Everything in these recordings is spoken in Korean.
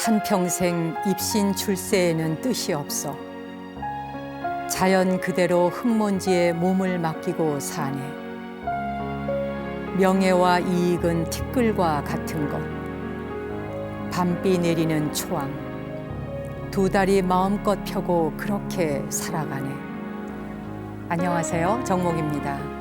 한평생 입신 출세에는 뜻이 없어 자연 그대로 흙먼지에 몸을 맡기고 사네. 명예와 이익은 티끌과 같은 것. 밤비 내리는 초항. 두 다리 마음껏 펴고 그렇게 살아가네. 안녕하세요, 정목입니다.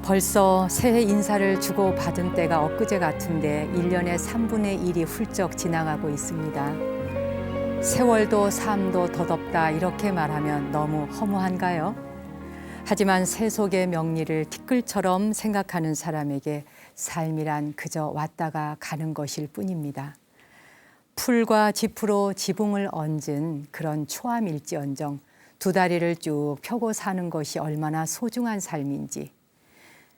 벌써 새해 인사를 주고 받은 때가 엊그제 같은데 1년의 3분의 1이 훌쩍 지나가고 있습니다. 세월도 삶도 덧없다 이렇게 말하면 너무 허무한가요? 하지만 새 속의 명리를 티끌처럼 생각하는 사람에게 삶이란 그저 왔다가 가는 것일 뿐입니다. 풀과 지푸로 지붕을 얹은 그런 초암일지언정 두 다리를 쭉 펴고 사는 것이 얼마나 소중한 삶인지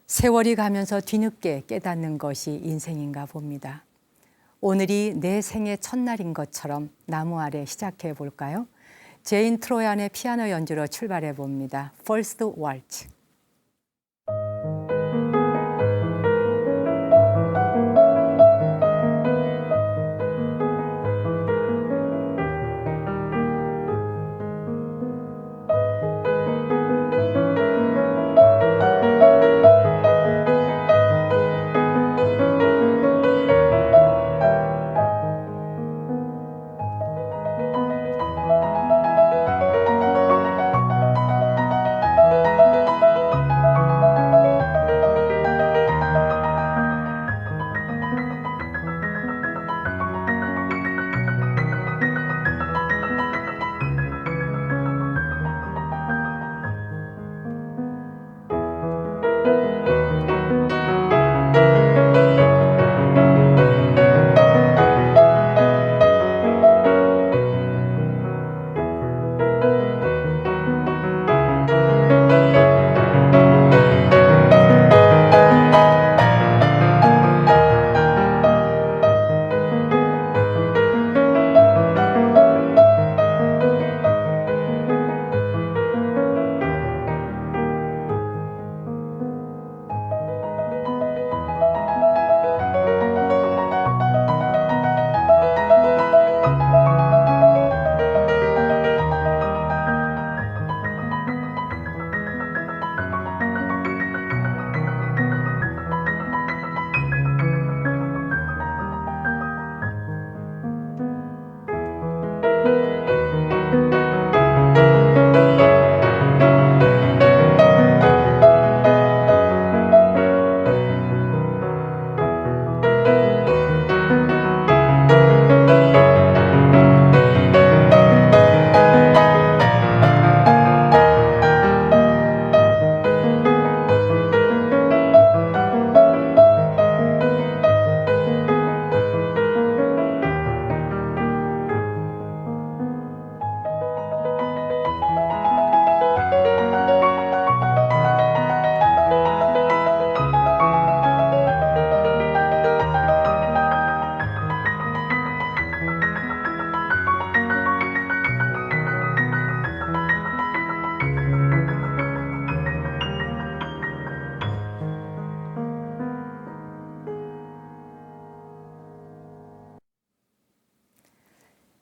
세월이 가면서 뒤늦게 깨닫는 것이 인생인가 봅니다. 오늘이 내 생의 첫날인 것처럼 나무 아래 시작해 볼까요? 제인 트로얀의 피아노 연주로 출발해 봅니다. First Waltz.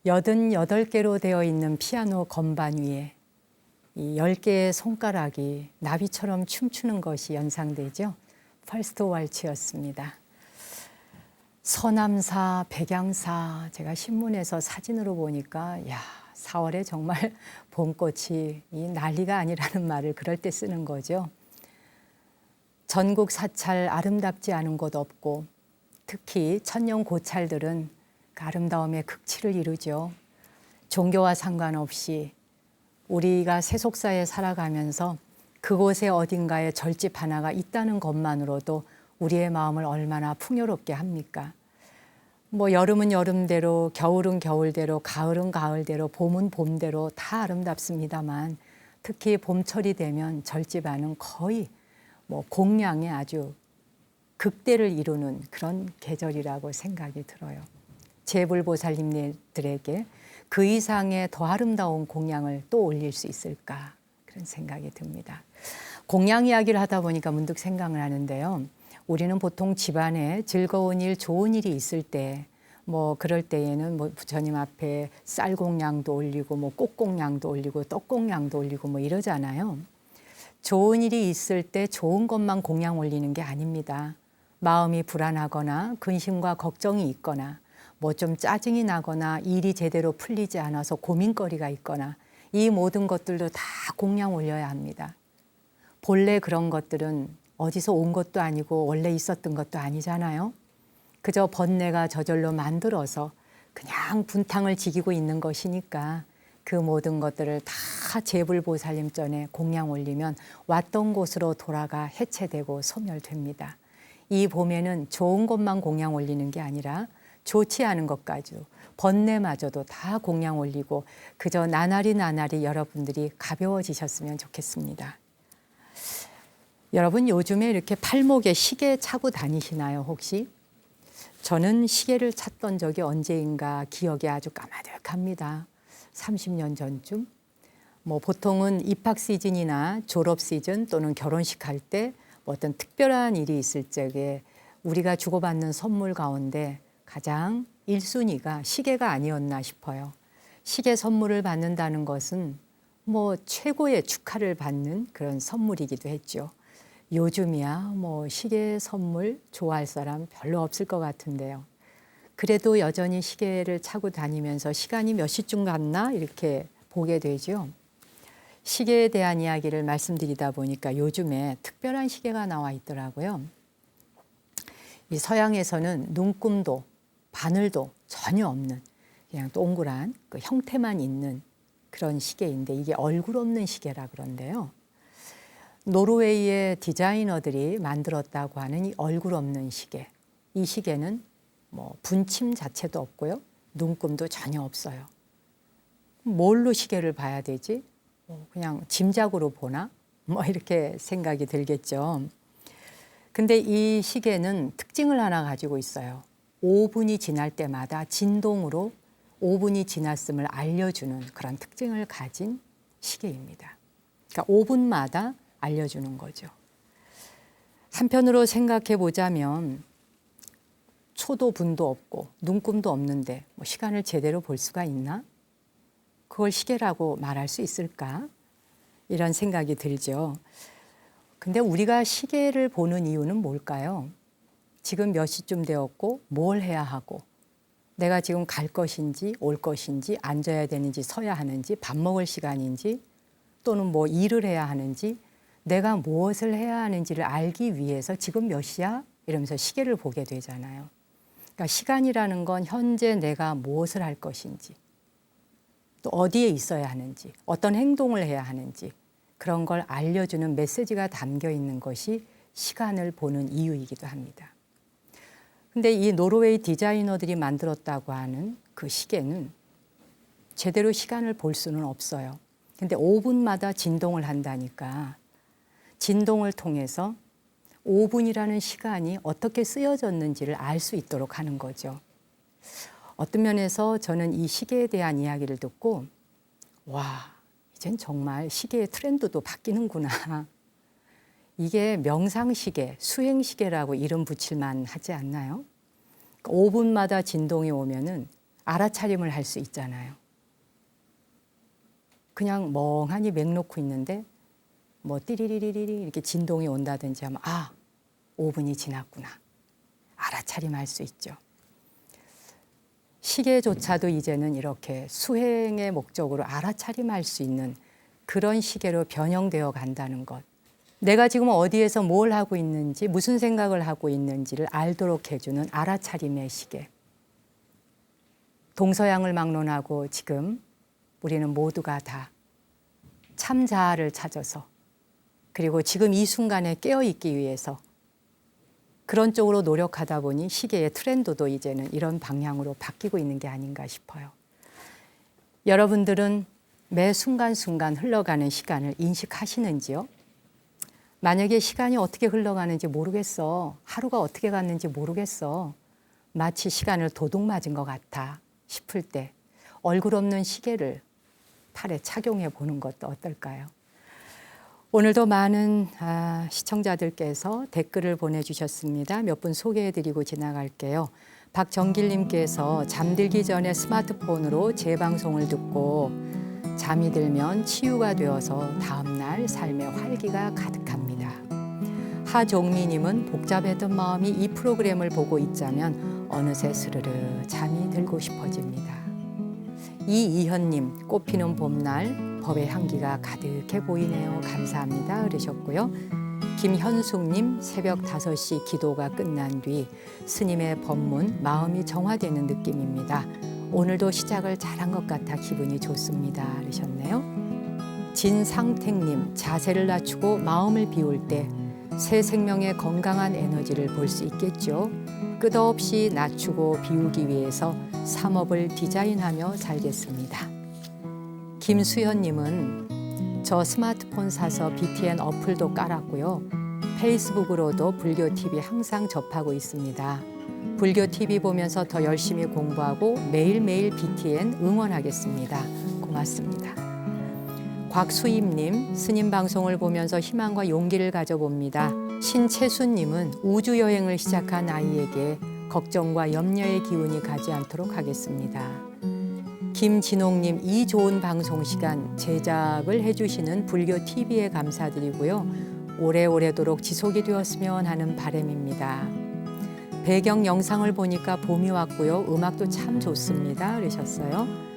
여든여덟 개로 되어 있는 피아노 건반 위에 이 10개의 손가락이 나비처럼 춤추는 것이 연상되죠. 퍼스트 왈츠였습니다. 서남사, 백양사, 제가 신문에서 사진으로 보니까 4월에 정말 봄꽃이 난리가 아니라는 말을 그럴 때 쓰는 거죠. 전국 사찰 아름답지 않은 곳 없고 특히 천년 고찰들은 그 아름다움의 극치를 이루죠. 종교와 상관없이 우리가 세속사에 살아가면서 그곳에 어딘가에 절집 하나가 있다는 것만으로도 우리의 마음을 얼마나 풍요롭게 합니까? 여름은 여름대로, 겨울은 겨울대로, 가을은 가을대로, 봄은 봄대로 다 아름답습니다만 특히 봄철이 되면 절집안은 거의 공양의 아주 극대를 이루는 그런 계절이라고 생각이 들어요. 제불보살님들에게 그 이상의 더 아름다운 공양을 또 올릴 수 있을까 그런 생각이 듭니다. 공양 이야기를 하다 보니까 문득 생각을 하는데요. 우리는 보통 집안에 즐거운 일, 좋은 일이 있을 때 뭐 그럴 때에는 뭐 부처님 앞에 쌀공양도 올리고 뭐 꽃공양도 올리고 떡공양도 올리고 뭐 이러잖아요. 좋은 일이 있을 때 좋은 것만 공양 올리는 게 아닙니다. 마음이 불안하거나 근심과 걱정이 있거나 뭐 좀 짜증이 나거나 일이 제대로 풀리지 않아서 고민거리가 있거나 이 모든 것들도 다 공양 올려야 합니다. 본래 그런 것들은 어디서 온 것도 아니고 원래 있었던 것도 아니잖아요. 그저 번뇌가 저절로 만들어서 그냥 분탕을 지키고 있는 것이니까 그 모든 것들을 다 제불보살님 전에 공양 올리면 왔던 곳으로 돌아가 해체되고 소멸됩니다. 이 봄에는 좋은 것만 공양 올리는 게 아니라 좋지 않은 것까지도 번뇌마저도 다 공양 올리고 그저 나날이 여러분들이 가벼워지셨으면 좋겠습니다. 여러분 요즘에 이렇게 팔목에 시계 차고 다니시나요 혹시? 저는 시계를 찾던 적이 언제인가 기억이 아주 까마득합니다. 30년 전쯤. 뭐 보통은 입학 시즌이나 졸업 시즌 또는 결혼식 할 때 뭐 어떤 특별한 일이 있을 적에 우리가 주고받는 선물 가운데 가장 1순위가 시계가 아니었나 싶어요. 시계 선물을 받는다는 것은 뭐 최고의 축하를 받는 그런 선물이기도 했죠. 요즘이야 뭐 시계 선물 좋아할 사람 별로 없을 것 같은데요. 그래도 여전히 시계를 차고 다니면서 시간이 몇 시쯤 갔나 이렇게 보게 되죠. 시계에 대한 이야기를 말씀드리다 보니까 요즘에 특별한 시계가 나와 있더라고요. 이 서양에서는 눈금도 바늘도 전혀 없는 그냥 동그란 그 형태만 있는 그런 시계인데 이게 얼굴 없는 시계라 그런데요. 노르웨이의 디자이너들이 만들었다고 하는 이 얼굴 없는 시계. 이 시계는 뭐 분침 자체도 없고요. 눈금도 전혀 없어요. 뭘로 시계를 봐야 되지? 그냥 짐작으로 보나? 뭐 이렇게 생각이 들겠죠. 근데 이 시계는 특징을 하나 가지고 있어요. 5분이 지날 때마다 진동으로 5분이 지났음을 알려주는 그런 특징을 가진 시계입니다. 그러니까 5분마다 알려주는 거죠. 한편으로 생각해 보자면 초도 분도 없고 눈금도 없는데 뭐 시간을 제대로 볼 수가 있나? 그걸 시계라고 말할 수 있을까? 이런 생각이 들죠. 근데 우리가 시계를 보는 이유는 뭘까요? 지금 몇 시쯤 되었고 뭘 해야 하고 내가 지금 갈 것인지 올 것인지 앉아야 되는지 서야 하는지 밥 먹을 시간인지 또는 뭐 일을 해야 하는지 내가 무엇을 해야 하는지를 알기 위해서 지금 몇 시야? 이러면서 시계를 보게 되잖아요. 그러니까 시간이라는 건 현재 내가 무엇을 할 것인지 또 어디에 있어야 하는지 어떤 행동을 해야 하는지 그런 걸 알려주는 메시지가 담겨 있는 것이 시간을 보는 이유이기도 합니다. 근데 이 노르웨이 디자이너들이 만들었다고 하는 그 시계는 제대로 시간을 볼 수는 없어요. 근데 5분마다 진동을 한다니까 진동을 통해서 5분이라는 시간이 어떻게 쓰여졌는지를 알 수 있도록 하는 거죠. 어떤 면에서 저는 이 시계에 대한 이야기를 듣고 와, 이젠 정말 시계의 트렌드도 바뀌는구나. 이게 명상시계, 수행시계라고 이름 붙일만 하지 않나요? 5분마다 진동이 오면은 알아차림을 할 수 있잖아요. 그냥 멍하니 맹 놓고 있는데 뭐 띠리리리리 이렇게 진동이 온다든지 하면 5분이 지났구나. 알아차림할 수 있죠. 시계조차도 이제는 이렇게 수행의 목적으로 알아차림할 수 있는 그런 시계로 변형되어 간다는 것. 내가 지금 어디에서 뭘 하고 있는지 무슨 생각을 하고 있는지를 알도록 해주는 알아차림의 시계. 동서양을 막론하고 지금 우리는 모두가 다 참자아를 찾아서 그리고 지금 이 순간에 깨어있기 위해서 그런 쪽으로 노력하다 보니 시계의 트렌드도 이제는 이런 방향으로 바뀌고 있는 게 아닌가 싶어요. 여러분들은 매 순간순간 흘러가는 시간을 인식하시는지요? 만약에 시간이 어떻게 흘러가는지 모르겠어. 하루가 어떻게 갔는지 모르겠어. 마치 시간을 도둑 맞은 것 같아 싶을 때 얼굴 없는 시계를 팔에 착용해 보는 것도 어떨까요? 오늘도 많은 시청자들께서 댓글을 보내주셨습니다. 몇 분 소개해드리고 지나갈게요. 박정길님께서 잠들기 전에 스마트폰으로 제 방송을 듣고 잠이 들면 치유가 되어서 다음날 삶에 활기가 가득합니다. 하종미님은 복잡했던 마음이 이 프로그램을 보고 있자면 어느새 스르르 잠이 들고 싶어집니다. 이이현님, 꽃피는 봄날 법의 향기가 가득해 보이네요. 감사합니다. 그러셨고요. 김현숙님, 새벽 5시 기도가 끝난 뒤 스님의 법문 마음이 정화되는 느낌입니다. 오늘도 시작을 잘한 것 같아 기분이 좋습니다. 그러셨네요. 진상택님, 자세를 낮추고 마음을 비울 때 새 생명의 건강한 에너지를 볼 수 있겠죠. 끝없이 낮추고 비우기 위해서 삼업을 디자인하며 살겠습니다. 김수현님은 저 스마트폰 사서 BTN 어플도 깔았고요. 페이스북으로도 불교 TV 항상 접하고 있습니다. 불교 TV 보면서 더 열심히 공부하고 매일매일 BTN 응원하겠습니다. 고맙습니다. 곽수임님, 스님 방송을 보면서 희망과 용기를 가져봅니다. 신채수님은 우주여행을 시작한 아이에게 걱정과 염려의 기운이 가지 않도록 하겠습니다. 김진홍님, 이 좋은 방송 시간 제작을 해주시는 불교 TV에 감사드리고요. 오래오래도록 지속이 되었으면 하는 바람입니다. 배경 영상을 보니까 봄이 왔고요. 음악도 참 좋습니다. 그러셨어요.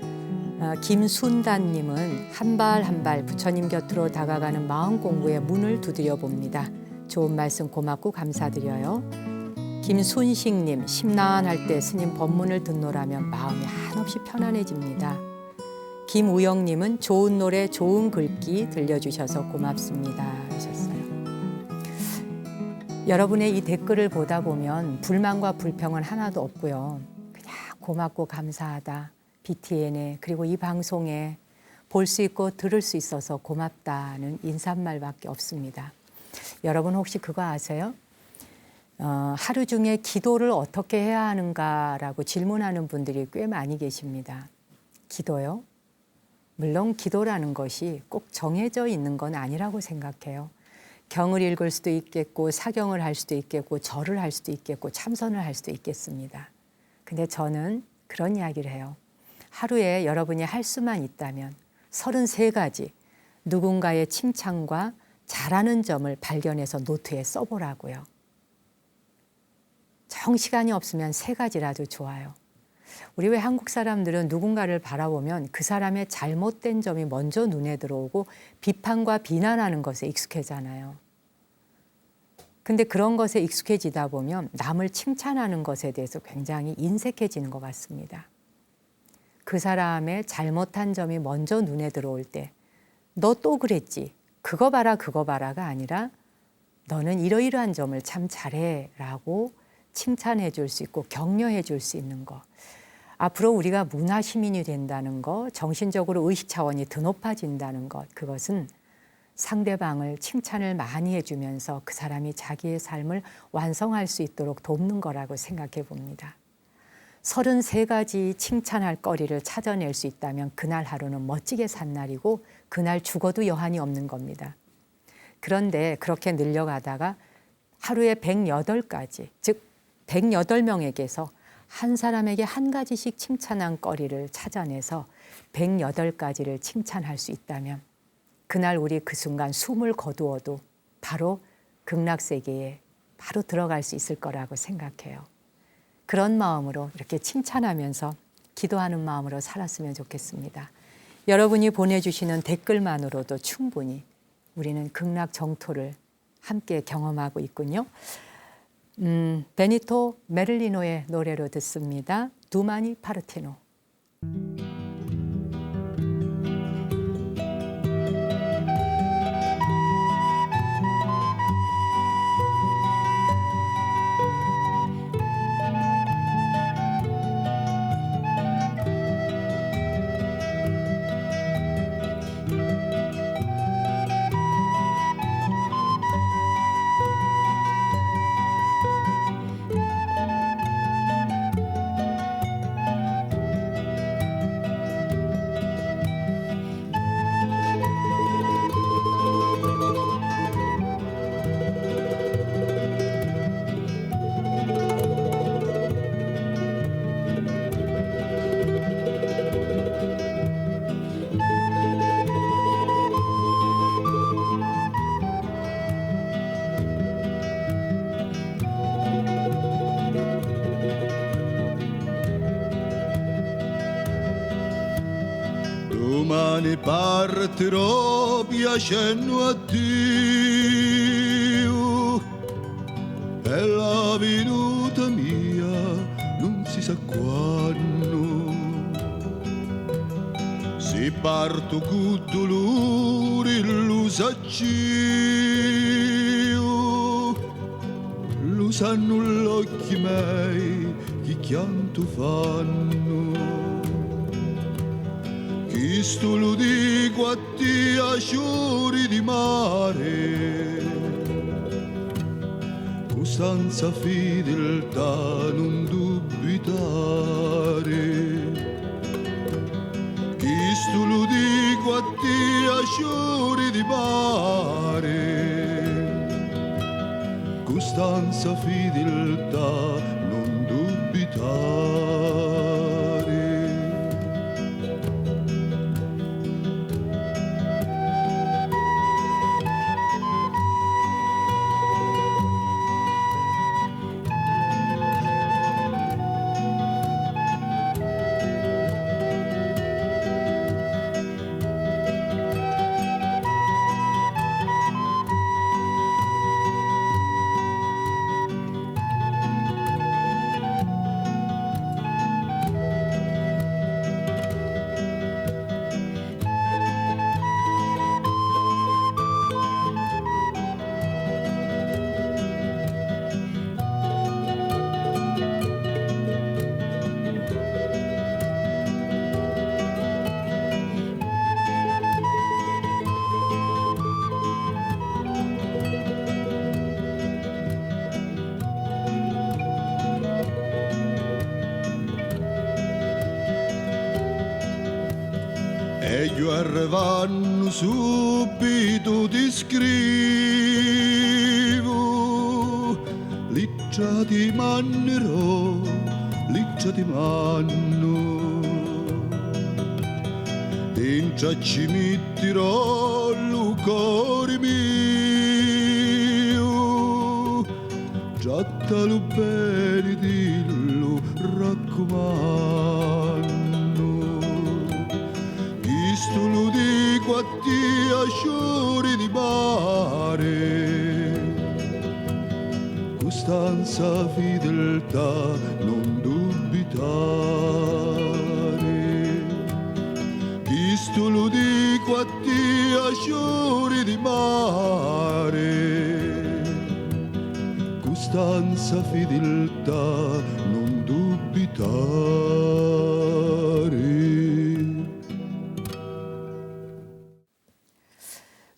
김순단님은 한 발 한 발 부처님 곁으로 다가가는 마음 공부의 문을 두드려 봅니다. 좋은 말씀 고맙고 감사드려요. 김순식님, 심란할 때 스님 법문을 듣노라면 마음이 한없이 편안해집니다. 김우영님은 좋은 노래, 좋은 글귀 들려주셔서 고맙습니다. 하셨어요. 여러분의 이 댓글을 보다 보면 불만과 불평은 하나도 없고요. 그냥 고맙고 감사하다. BTN에 그리고 이 방송에 볼 수 있고 들을 수 있어서 고맙다는 인사말밖에 없습니다. 여러분 혹시 그거 아세요? 하루 중에 기도를 어떻게 해야 하는가라고 질문하는 분들이 꽤 많이 계십니다. 기도요? 물론 기도라는 것이 꼭 정해져 있는 건 아니라고 생각해요. 경을 읽을 수도 있겠고 사경을 할 수도 있겠고 절을 할 수도 있겠고 참선을 할 수도 있겠습니다. 근데 저는 그런 이야기를 해요. 하루에 여러분이 할 수만 있다면 33가지 누군가의 칭찬과 잘하는 점을 발견해서 노트에 써보라고요. 정 시간이 없으면 3가지라도 좋아요. 우리 왜 한국 사람들은 누군가를 바라보면 그 사람의 잘못된 점이 먼저 눈에 들어오고 비판과 비난하는 것에 익숙해잖아요. 근데 그런 것에 익숙해지다 보면 남을 칭찬하는 것에 대해서 굉장히 인색해지는 것 같습니다. 그 사람의 잘못한 점이 먼저 눈에 들어올 때 너 또 그랬지, 그거 봐라 그거 봐라가 아니라 너는 이러이러한 점을 참 잘해 라고 칭찬해 줄 수 있고 격려해 줄 수 있는 거. 앞으로 우리가 문화 시민이 된다는 것, 정신적으로 의식 차원이 더 높아진다는 것, 그것은 상대방을 칭찬을 많이 해주면서 그 사람이 자기의 삶을 완성할 수 있도록 돕는 거라고 생각해 봅니다. 33가지 칭찬할 거리를 찾아낼 수 있다면 그날 하루는 멋지게 산 날이고 그날 죽어도 여한이 없는 겁니다. 그런데 그렇게 늘려가다가 하루에 108가지, 즉 108명에게서 한 사람에게 한 가지씩 칭찬한 거리를 찾아내서 108가지를 칭찬할 수 있다면 그날 우리 그 순간 숨을 거두어도 바로 극락세계에 바로 들어갈 수 있을 거라고 생각해요. 그런 마음으로 이렇게 칭찬하면서 기도하는 마음으로 살았으면 좋겠습니다. 여러분이 보내주시는 댓글만으로도 충분히 우리는 극락 정토를 함께 경험하고 있군요. 베니토 메를리노의 노래로 듣습니다. 두마니 파르티노. Domani partirò piacendo a Dio, per la venuta mia non si sa quando. Se parto con dolore lo saccio, lo sanno gli occhi miei che pianto fanno. Questo lo dico a te a fiori di mare, costanza fedeltà non dubitare. Questo lo dico a te a fiori di mare, costanza fedeltà non dubitare. E io arrivando subito ti scrivo, liccia ti mannerò, liccia ti manno, dentro ci metterò il cuore mio, già te lo bene dillo raccomando. Questo lo dico a te a fiori di mare, costanza fedeltà non dubitare. Questo lo dico a te a fiori di mare, costanza fedeltà non dubitare.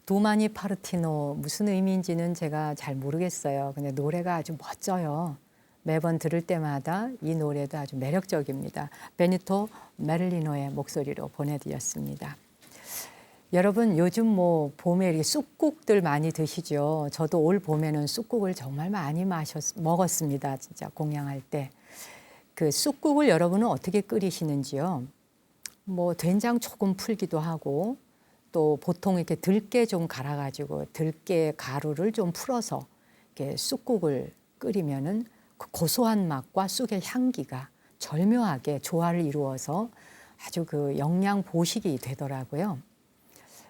도마니 파르티노 무슨 의미인지는 제가 잘 모르겠어요. 근데 노래가 아주 멋져요. 매번 들을 때마다 이 노래도 아주 매력적입니다. 베니토 메를리노의 목소리로 보내드렸습니다. 여러분 요즘 뭐 봄에 이렇게 쑥국들 많이 드시죠. 저도 올 봄에는 쑥국을 정말 많이 먹었습니다. 진짜 공양할 때. 그 쑥국을 여러분은 어떻게 끓이시는지요? 뭐 된장 조금 풀기도 하고 또 보통 이렇게 들깨 좀 갈아가지고 들깨 가루를 좀 풀어서 이렇게 쑥국을 끓이면은 그 고소한 맛과 쑥의 향기가 절묘하게 조화를 이루어서 아주 그 영양 보식이 되더라고요.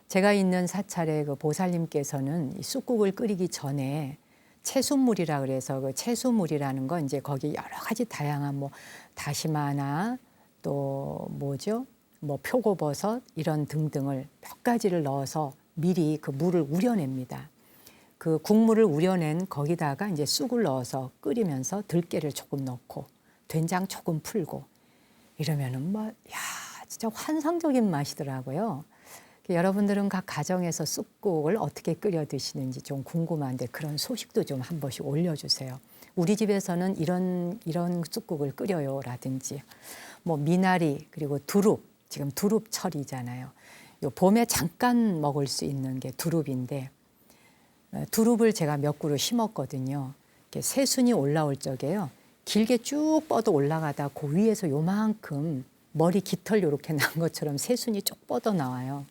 제가 있는 사찰의 그 보살님께서는 이 쑥국을 끓이기 전에 채수물이라 그래서 그 채수물이라는 건 이제 거기 여러 가지 다양한 뭐 다시마나 또 뭐죠? 뭐 표고버섯 이런 등등을 몇 가지를 넣어서 미리 그 물을 우려냅니다. 그 국물을 우려낸 거기다가 이제 쑥을 넣어서 끓이면서 들깨를 조금 넣고 된장 조금 풀고 이러면은 뭐 야 진짜 환상적인 맛이더라고요. 여러분들은 각 가정에서 쑥국을 어떻게 끓여 드시는지 좀 궁금한데 그런 소식도 좀 한 번씩 올려주세요. 우리 집에서는 이런 쑥국을 끓여요라든지 뭐 미나리 그리고 두릅 지금 두릅철이잖아요. 요 봄에 잠깐 먹을 수 있는 게 두릅인데 두릅을 제가 몇 그루 심었거든요. 새순이 올라올 적에요. 길게 쭉 뻗어 올라가다 그 위에서 요만큼 머리 깃털 이렇게 난 것처럼 새순이 쭉 뻗어 나와요.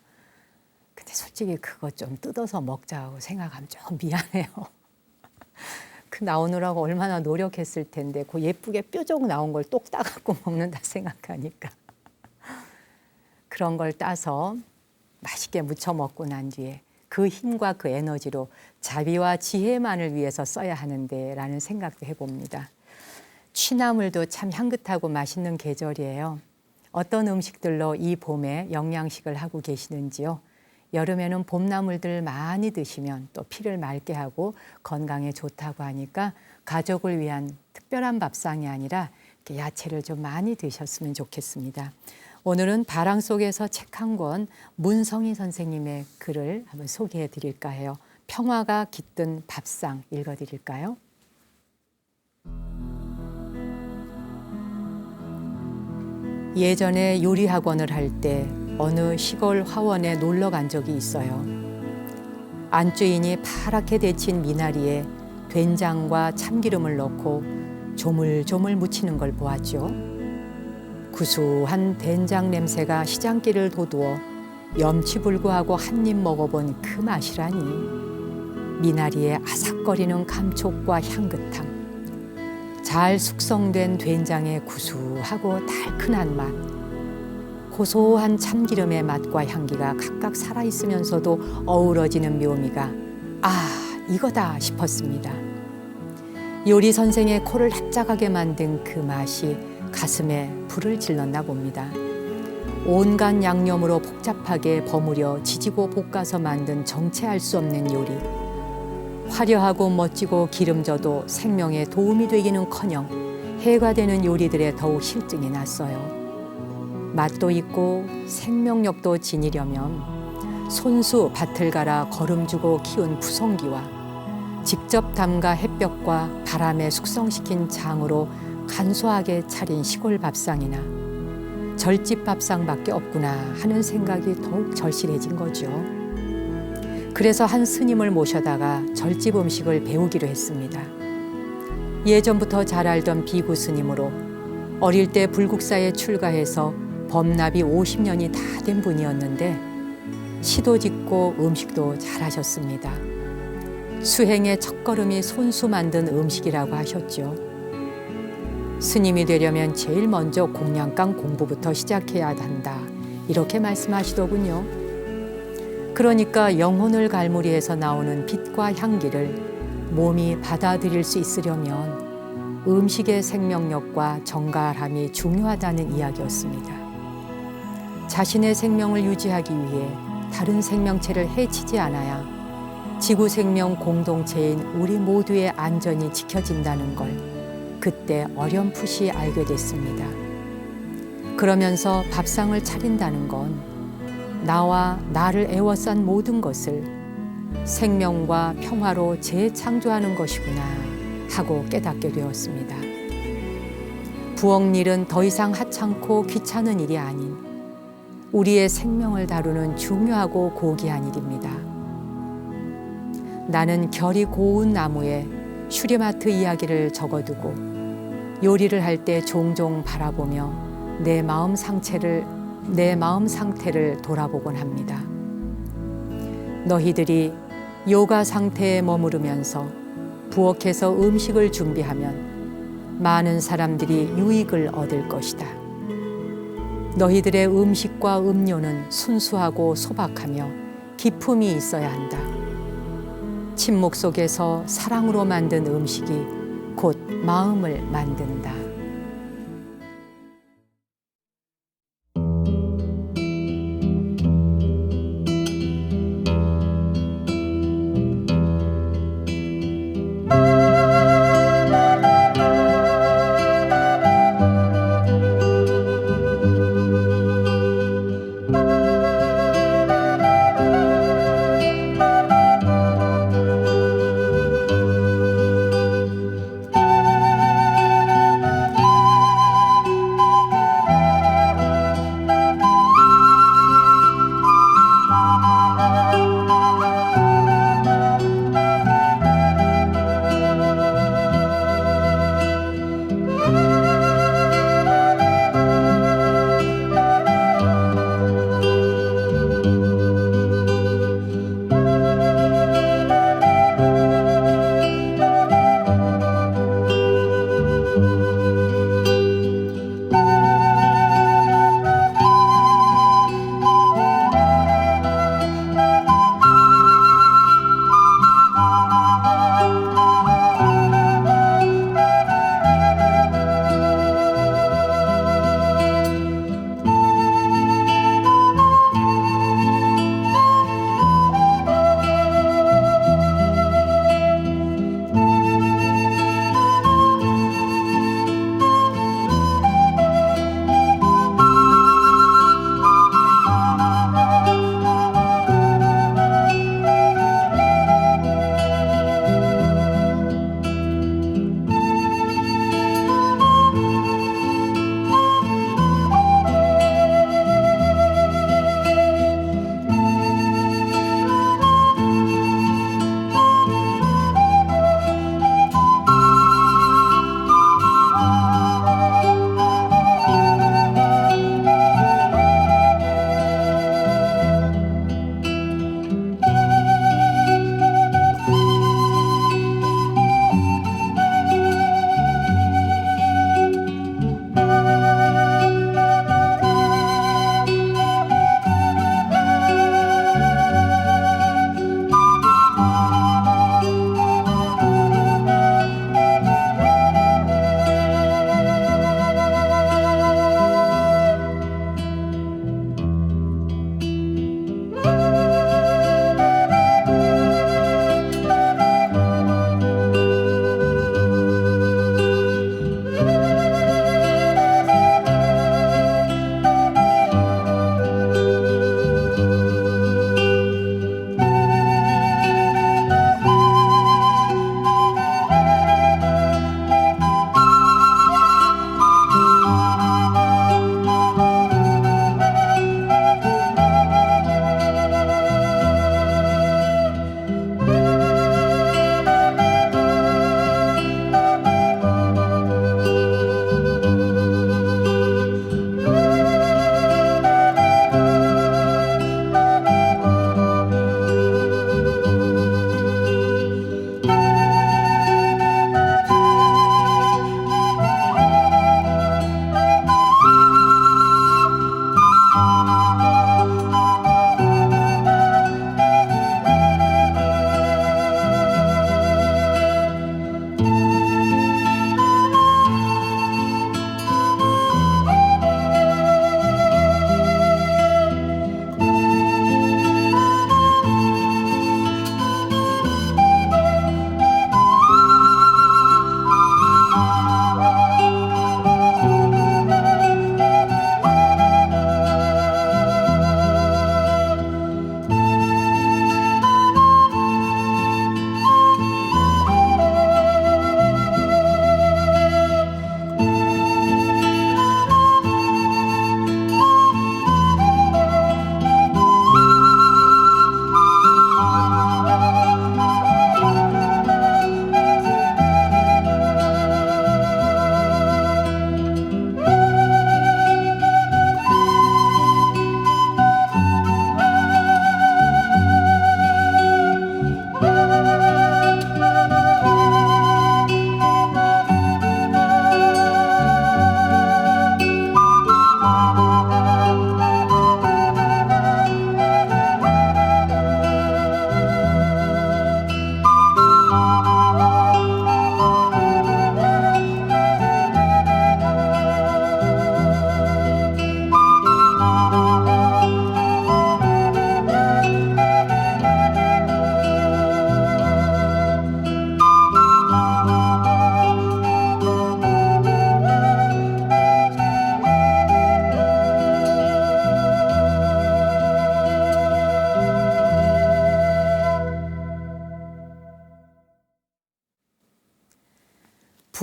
근데 솔직히 그거 좀 뜯어서 먹자고 생각하면 좀 미안해요. 그 나오느라고 얼마나 노력했을 텐데 그 예쁘게 뾰족 나온 걸 똑 따갖고 먹는다 생각하니까. 그런 걸 따서 맛있게 무쳐 먹고 난 뒤에 그 힘과 그 에너지로 자비와 지혜만을 위해서 써야 하는데 라는 생각도 해봅니다. 취나물도 참 향긋하고 맛있는 계절이에요. 어떤 음식들로 이 봄에 영양식을 하고 계시는지요? 여름에는 봄나물들 많이 드시면 또 피를 맑게 하고 건강에 좋다고 하니까 가족을 위한 특별한 밥상이 아니라 이렇게 야채를 좀 많이 드셨으면 좋겠습니다. 오늘은 바람 속에서 책 한 권 문성희 선생님의 글을 한번 소개해 드릴까 해요. 평화가 깃든 밥상 읽어 드릴까요? 예전에 요리 학원을 할 때 어느 시골 화원에 놀러 간 적이 있어요. 안주인이 파랗게 데친 미나리에 된장과 참기름을 넣고 조물조물 무치는 걸 보았죠. 구수한 된장 냄새가 시장길을 돋우어 염치불구하고 한 입 먹어본 그 맛이라니. 미나리의 아삭거리는 감촉과 향긋함, 잘 숙성된 된장의 구수하고 달큰한 맛, 고소한 참기름의 맛과 향기가 각각 살아있으면서도 어우러지는 묘미가 이거다 싶었습니다. 요리 선생의 코를 납작하게 만든 그 맛이 가슴에 불을 질렀나 봅니다. 온갖 양념으로 복잡하게 버무려 지지고 볶아서 만든 정체할 수 없는 요리. 화려하고 멋지고 기름져도 생명에 도움이 되기는커녕 해가 되는 요리들에 더욱 실증이 났어요. 맛도 있고 생명력도 지니려면 손수 밭을 갈아 거름주고 키운 푸송기와 직접 담가 햇볕과 바람에 숙성시킨 장으로 간소하게 차린 시골 밥상이나 절집 밥상밖에 없구나 하는 생각이 더욱 절실해진 거죠. 그래서 한 스님을 모셔다가 절집 음식을 배우기로 했습니다. 예전부터 잘 알던 비구 스님으로 어릴 때 불국사에 출가해서 법납이 50년이 다 된 분이었는데 시도 짓고 음식도 잘하셨습니다. 수행의 첫걸음이 손수 만든 음식이라고 하셨죠. 스님이 되려면 제일 먼저 공양강 공부부터 시작해야 한다, 이렇게 말씀하시더군요. 그러니까 영혼을 갈무리해서 나오는 빛과 향기를 몸이 받아들일 수 있으려면 음식의 생명력과 정갈함이 중요하다는 이야기였습니다. 자신의 생명을 유지하기 위해 다른 생명체를 해치지 않아야 지구 생명 공동체인 우리 모두의 안전이 지켜진다는 걸 그때 어렴풋이 알게 됐습니다. 그러면서 밥상을 차린다는 건 나와 나를 애워싼 모든 것을 생명과 평화로 재창조하는 것이구나 하고 깨닫게 되었습니다. 부엌 일은 더 이상 하찮고 귀찮은 일이 아닌 우리의 생명을 다루는 중요하고 고귀한 일입니다. 나는 결이 고운 나무에 슈리마트 이야기를 적어두고 요리를 할 때 종종 바라보며 내 마음 상태를 돌아보곤 합니다. 너희들이 요가 상태에 머무르면서 부엌에서 음식을 준비하면 많은 사람들이 유익을 얻을 것이다. 너희들의 음식과 음료는 순수하고 소박하며 기품이 있어야 한다. 침묵 속에서 사랑으로 만든 음식이 곧 마음을 만든다.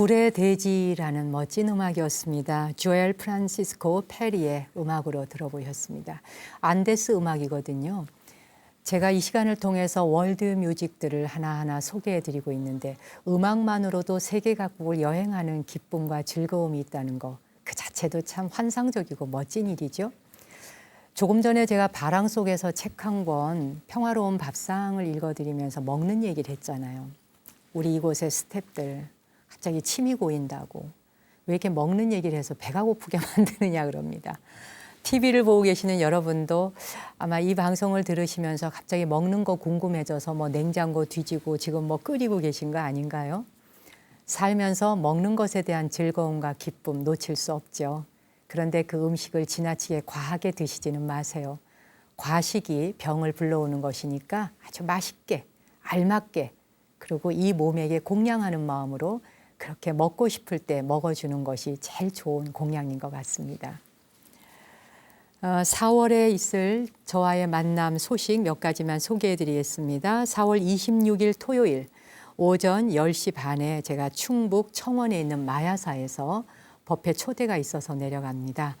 불의 대지라는 멋진 음악이었습니다. 조엘 프란시스코 페리의 음악으로 들어보셨습니다. 안데스 음악이거든요. 제가 이 시간을 통해서 월드 뮤직들을 하나하나 소개해드리고 있는데 음악만으로도 세계 각국을 여행하는 기쁨과 즐거움이 있다는 거 그 자체도 참 환상적이고 멋진 일이죠. 조금 전에 제가 바람 속에서 책 한 권 평화로운 밥상을 읽어드리면서 먹는 얘기를 했잖아요. 우리 이곳의 스태프들 갑자기 침이 고인다고 왜 이렇게 먹는 얘기를 해서 배가 고프게 만드느냐 그럽니다. TV를 보고 계시는 여러분도 아마 이 방송을 들으시면서 갑자기 먹는 거 궁금해져서 뭐 냉장고 뒤지고 지금 뭐 끓이고 계신 거 아닌가요? 살면서 먹는 것에 대한 즐거움과 기쁨 놓칠 수 없죠. 그런데 그 음식을 지나치게 과하게 드시지는 마세요. 과식이 병을 불러오는 것이니까 아주 맛있게, 알맞게, 그리고 이 몸에게 공양하는 마음으로 그렇게 먹고 싶을 때 먹어주는 것이 제일 좋은 공양인 것 같습니다. 4월에 있을 저와의 만남 소식 몇 가지만 소개해 드리겠습니다. 4월 26일 토요일 오전 10시 반에 제가 충북 청원에 있는 마야사에서 법회 초대가 있어서 내려갑니다.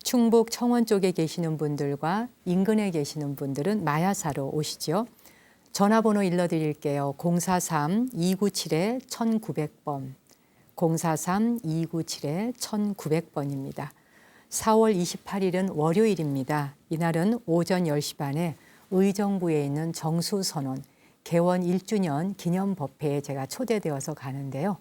충북 청원 쪽에 계시는 분들과 인근에 계시는 분들은 마야사로 오시죠. 전화번호 일러드릴게요. 043-297-1900번. 043-297-1900번입니다. 4월 28일은 월요일입니다. 이날은 오전 10시 반에 의정부에 있는 정수선원 개원 1주년 기념 법회에 제가 초대되어서 가는데요.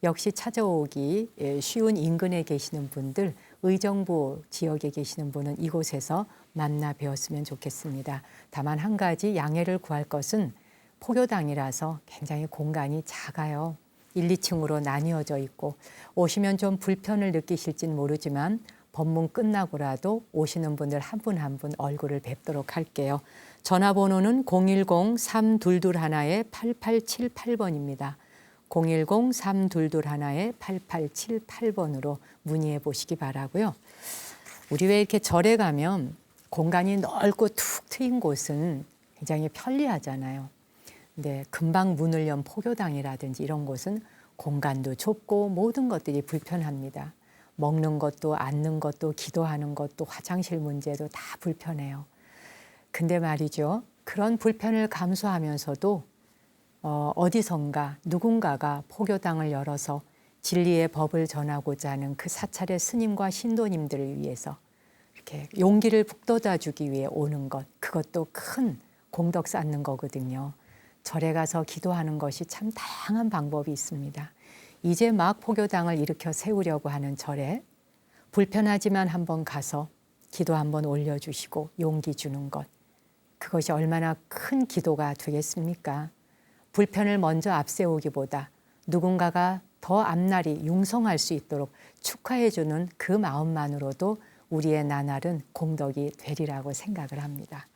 역시 찾아오기 쉬운 인근에 계시는 분들, 의정부 지역에 계시는 분은 이곳에서 만나 뵈었으면 좋겠습니다. 다만 한 가지 양해를 구할 것은 포교당이라서 굉장히 공간이 작아요. 1, 2층으로 나뉘어져 있고 오시면 좀 불편을 느끼실진 모르지만 법문 끝나고라도 오시는 분들 한 분 한 분 얼굴을 뵙도록 할게요. 전화번호는 010-3221-8878번입니다. 010-3221-8878번으로 문의해 보시기 바라고요. 우리 왜 이렇게 절에 가면 공간이 넓고 툭 트인 곳은 굉장히 편리하잖아요. 근데 금방 문을 연 포교당이라든지 이런 곳은 공간도 좁고 모든 것들이 불편합니다. 먹는 것도 앉는 것도 기도하는 것도 화장실 문제도 다 불편해요. 근데 말이죠. 그런 불편을 감수하면서도 어디선가 누군가가 포교당을 열어서 진리의 법을 전하고자 하는 그 사찰의 스님과 신도님들을 위해서 이렇게 용기를 북돋아 주기 위해 오는 것, 그것도 큰 공덕 쌓는 거거든요. 절에 가서 기도하는 것이 참 다양한 방법이 있습니다. 이제 막 포교당을 일으켜 세우려고 하는 절에 불편하지만 한번 가서 기도 한번 올려주시고 용기 주는 것, 그것이 얼마나 큰 기도가 되겠습니까? 불편을 먼저 앞세우기보다 누군가가 더 앞날이 융성할 수 있도록 축하해주는 그 마음만으로도 우리의 나날은 공덕이 되리라고 생각을 합니다.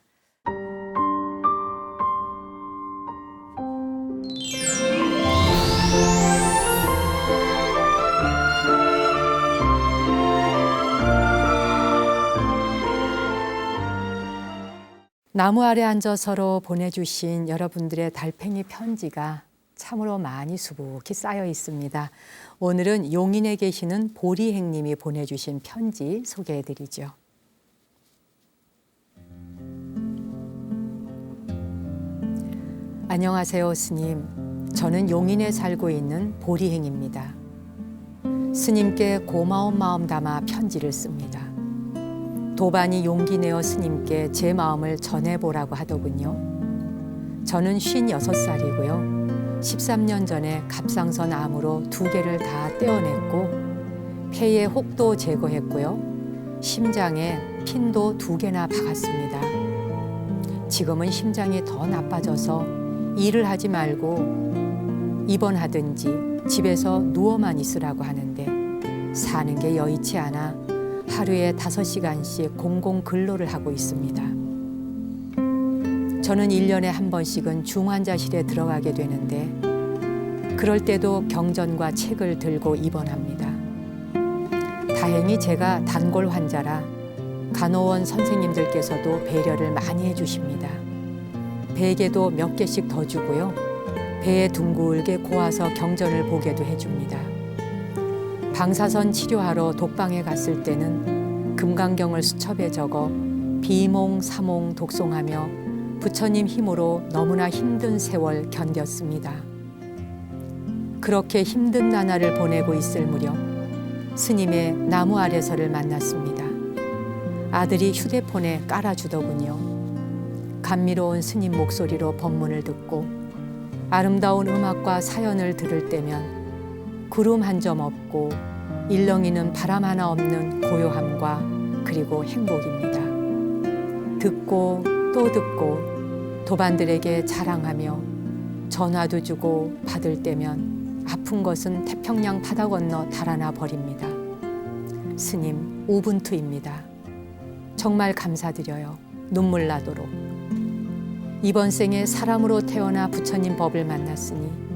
나무 아래 앉아 서로 보내주신 여러분들의 달팽이 편지가 참으로 많이 수북히 쌓여 있습니다. 오늘은 용인에 계시는 보리행님이 보내주신 편지 소개해드리죠. 안녕하세요, 스님. 저는 용인에 살고 있는 보리행입니다. 스님께 고마운 마음 담아 편지를 씁니다. 도반이 용기 내어 스님께 제 마음을 전해보라고 하더군요. 저는 56살이고요. 13년 전에 갑상선 암으로 2개를 다 떼어냈고 폐에 혹도 제거했고요. 심장에 핀도 2개나 박았습니다. 지금은 심장이 더 나빠져서 일을 하지 말고 입원하든지 집에서 누워만 있으라고 하는데 사는 게 여의치 않아 하루에 5시간씩 공공 근로를 하고 있습니다. 저는 1년에 한 번씩은 중환자실에 들어가게 되는데 그럴 때도 경전과 책을 들고 입원합니다. 다행히 제가 단골 환자라 간호원 선생님들께서도 배려를 많이 해주십니다. 베개도 몇 개씩 더 주고요. 배에 둥글게 고아서 경전을 보게도 해줍니다. 방사선 치료하러 독방에 갔을 때는 금강경을 수첩에 적어 비몽사몽 독송하며 부처님 힘으로 너무나 힘든 세월 견뎠습니다. 그렇게 힘든 나날을 보내고 있을 무렵 스님의 나무 아래서를 만났습니다. 아들이 휴대폰에 깔아주더군요. 감미로운 스님 목소리로 법문을 듣고 아름다운 음악과 사연을 들을 때면 구름 한 점 없고 일렁이는 바람 하나 없는 고요함과 그리고 행복입니다. 듣고 또 듣고 도반들에게 자랑하며 전화도 주고 받을 때면 아픈 것은 태평양 바다 건너 달아나 버립니다. 스님 우분투입니다. 정말 감사드려요. 눈물 나도록. 이번 생에 사람으로 태어나 부처님 법을 만났으니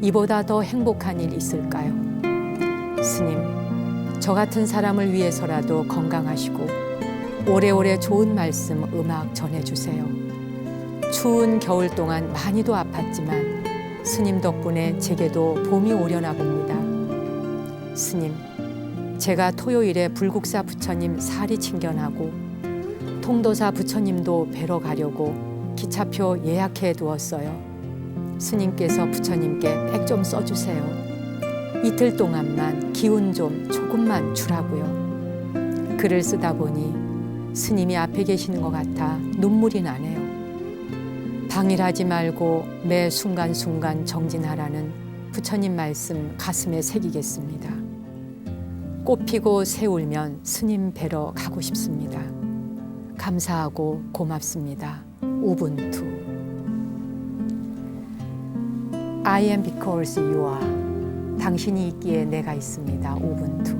이보다 더 행복한 일 있을까요? 스님, 저 같은 사람을 위해서라도 건강하시고 오래오래 좋은 말씀, 음악 전해주세요. 추운 겨울 동안 많이도 아팠지만 스님 덕분에 제게도 봄이 오려나 봅니다. 스님, 제가 토요일에 불국사 부처님 사리 친견하고 통도사 부처님도 뵈러 가려고 기차표 예약해 두었어요. 스님께서 부처님께 백 좀 써주세요. 이틀 동안만 기운 좀 조금만 주라고요. 글을 쓰다 보니 스님이 앞에 계시는 것 같아 눈물이 나네요. 방일하지 말고 매 순간순간 정진하라는 부처님 말씀 가슴에 새기겠습니다. 꽃 피고 새 울면 스님 뵈러 가고 싶습니다. 감사하고 고맙습니다. 우분투. I am because you are. 당신이 있기에 내가 있습니다. 우분투.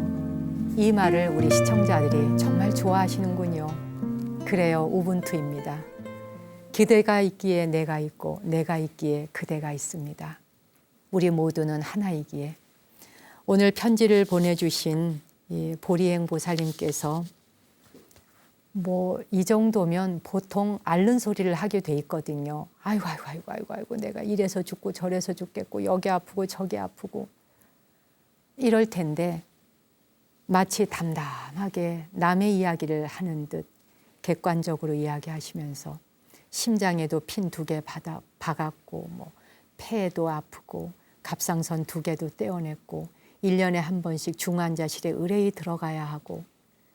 이 말을 우리 시청자들이 정말 좋아하시는군요. 그래요, 우분투입니다. 그대가 있기에 내가 있고 내가 있기에 그대가 있습니다. 우리 모두는 하나이기에. 오늘 편지를 보내주신 이 보리행 보살님께서 이 정도면 보통 앓는 소리를 하게 돼 있거든요. 아이고 내가 이래서 죽고 저래서 죽겠고 여기 아프고 저기 아프고 이럴 텐데 마치 담담하게 남의 이야기를 하는 듯 객관적으로 이야기하시면서 심장에도 핀 2개 박았고 폐에도 아프고 갑상선 2개도 떼어냈고 1년에 한 번씩 중환자실에 의뢰이 들어가야 하고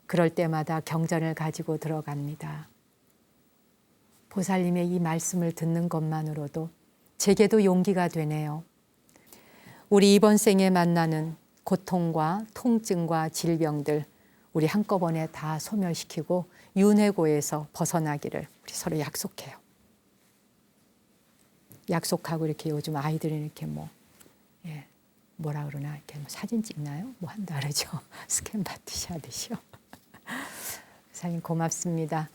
그럴 때마다 경전을 가지고 들어갑니다. 보살님의 이 말씀을 듣는 것만으로도 제게도 용기가 되네요. 우리 이번 생에 만나는 고통과 통증과 질병들 우리 한꺼번에 다 소멸시키고 윤회고에서 벗어나기를 우리 서로 약속해요. 약속하고 이렇게 요즘 아이들이 이렇게 뭐라 그러나 이렇게 사진 찍나요? 한다 그러죠. 스캔 받듯이 하듯이요. 사장님 고맙습니다.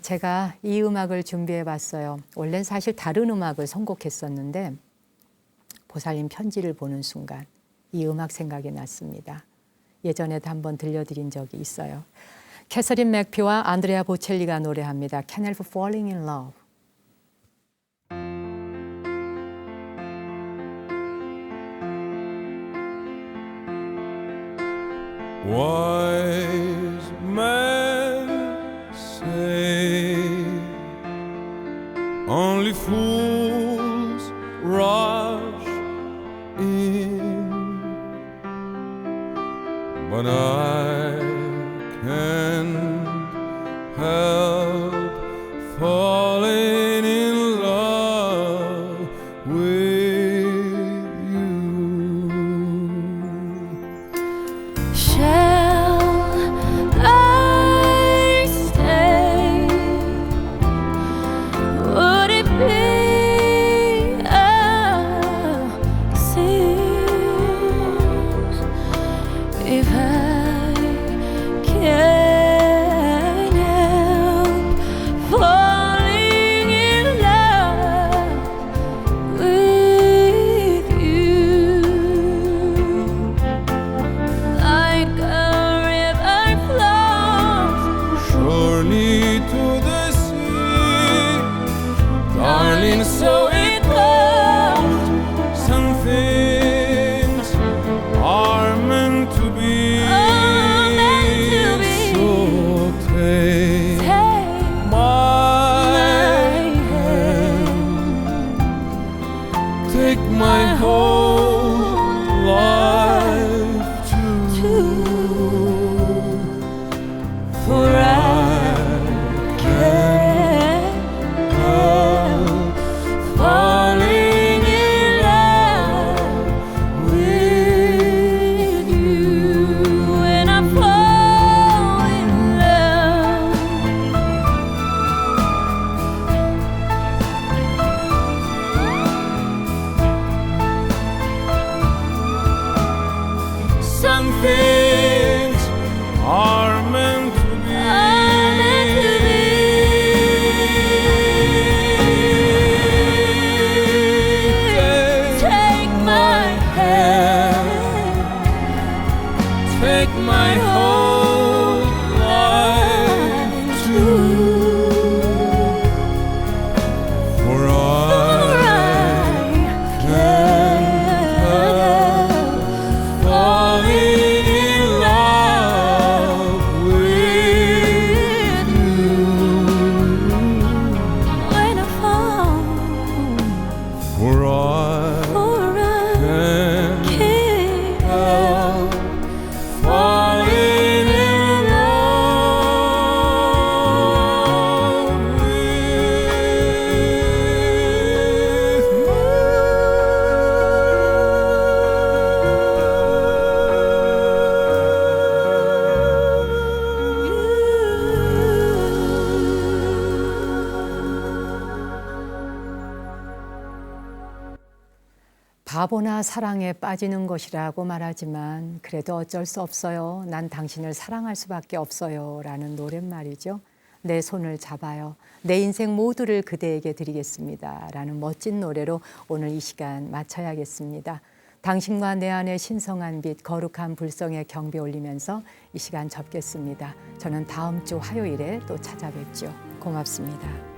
제가 이 음악을 준비해 봤어요. 원래는 사실 다른 음악을 선곡했었는데 보살님 편지를 보는 순간 이 음악 생각이 났습니다. 예전에도 한번 들려드린 적이 있어요. 캐서린 맥피와 안드레아 보첼리가 노래합니다. Can't Help Falling in Love. Wise men say only fools rush in, but I can't help falling in love with you. Shall I stay? Would it be a sin if I can't help falling 바보나 사랑에 빠지는 것이라고 말하지만 그래도 어쩔 수 없어요. 난 당신을 사랑할 수밖에 없어요. 라는 노랫말이죠. 내 손을 잡아요. 내 인생 모두를 그대에게 드리겠습니다. 라는 멋진 노래로 오늘 이 시간 마쳐야겠습니다. 당신과 내 안에 신성한 빛, 거룩한 불성의 경배 올리면서 이 시간 접겠습니다. 저는 다음 주 화요일에 또 찾아뵙죠. 고맙습니다.